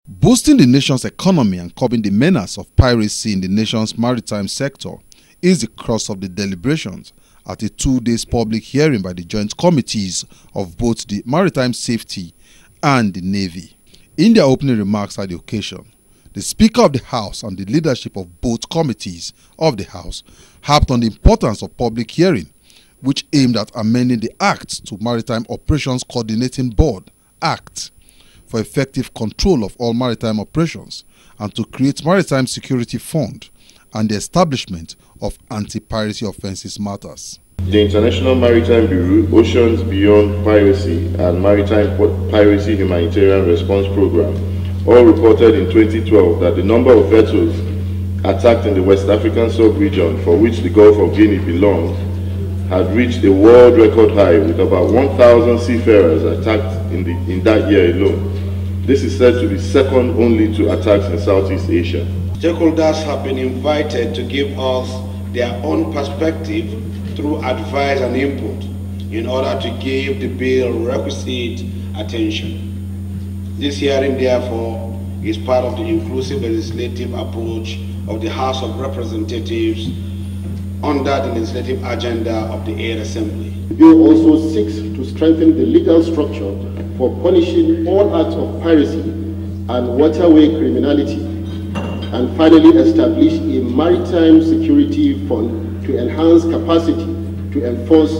Boosting the nation's economy and curbing the menace of piracy in the nation's maritime sector is the crux of the deliberations at a 2-day public hearing by the joint committees of both the Maritime Safety and the Navy. In their opening remarks at the occasion, the Speaker of the House and the leadership of both committees of the House harped on the importance of public hearing, which aimed at amending the Act to Maritime Operations Coordinating Board Act for effective control of all maritime operations and to create Maritime Security Fund and the establishment of anti-piracy offences matters. The International Maritime Bureau, Oceans Beyond Piracy and Maritime Piracy Humanitarian Response Program all reported in 2012 that the number of vessels attacked in the West African sub-region, for which the Gulf of Guinea belongs, had reached a world record high, with about 1,000 seafarers attacked in that year alone. This is said to be second only to attacks in Southeast Asia. Stakeholders have been invited to give us their own perspective through advice and input in order to give the bill requisite attention. This hearing, therefore, is part of the inclusive legislative approach of the House of Representatives under the legislative agenda of the Air Assembly. The bill also seeks to strengthen the legal structure for punishing all acts of piracy and waterway criminality, and finally establish a maritime security fund to enhance capacity to enforce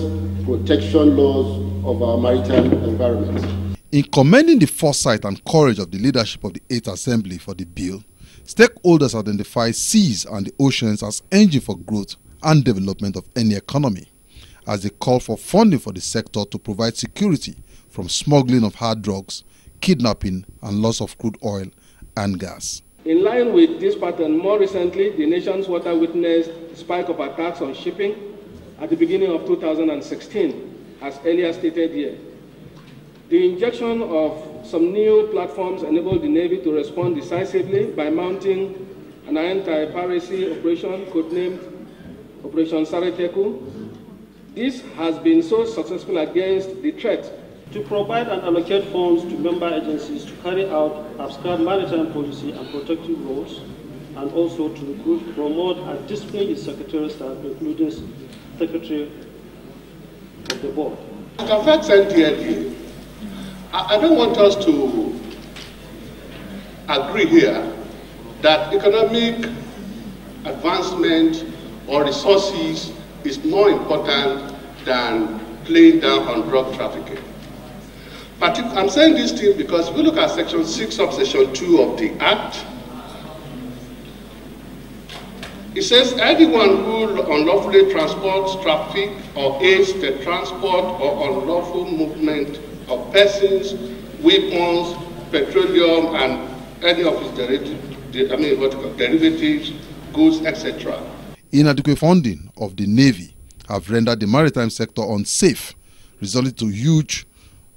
protection laws of our maritime environment. In commending the foresight and courage of the leadership of the 8th Assembly for the bill, stakeholders identify seas and the oceans as engine for growth and development of any economy, as they call for funding for the sector to provide security from smuggling of hard drugs, kidnapping and loss of crude oil and gas. In line with this pattern, more recently, the nation's water witnessed a spike of attacks on shipping at the beginning of 2016, as earlier stated here. The injection of some new platforms enabled the Navy to respond decisively by mounting an anti-piracy operation codenamed Operation Sariteku. This has been so successful against the threat to provide and allocate funds to member agencies to carry out abscond maritime policy and protective roles, and also to recruit, promote, and discipline its secretarial staff, including Secretary of the Board. It affects NDLA. I don't want us to agree here that economic advancement or resources is more important than playing down on drug trafficking. I'm saying this thing because if we look at Section 6, subsection 2 of the Act, it says anyone who unlawfully transports, traffic, or aids the transport or unlawful movement of persons, weapons, petroleum, and any of its derivatives, goods, etc. Inadequate funding of the Navy have rendered the maritime sector unsafe, resulting to huge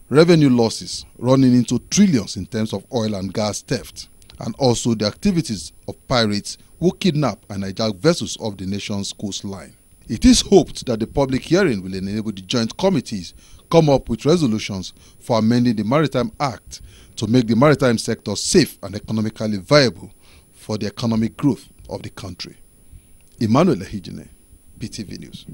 revenue losses running into trillions in terms of oil and gas theft, and also the activities of pirates who kidnap and hijack vessels off the nation's coastline. It is hoped that the public hearing will enable the joint committees come up with resolutions for amending the Maritime Act to make the maritime sector safe and economically viable for the economic growth of the country. Emmanuel Ehijine, PTV News.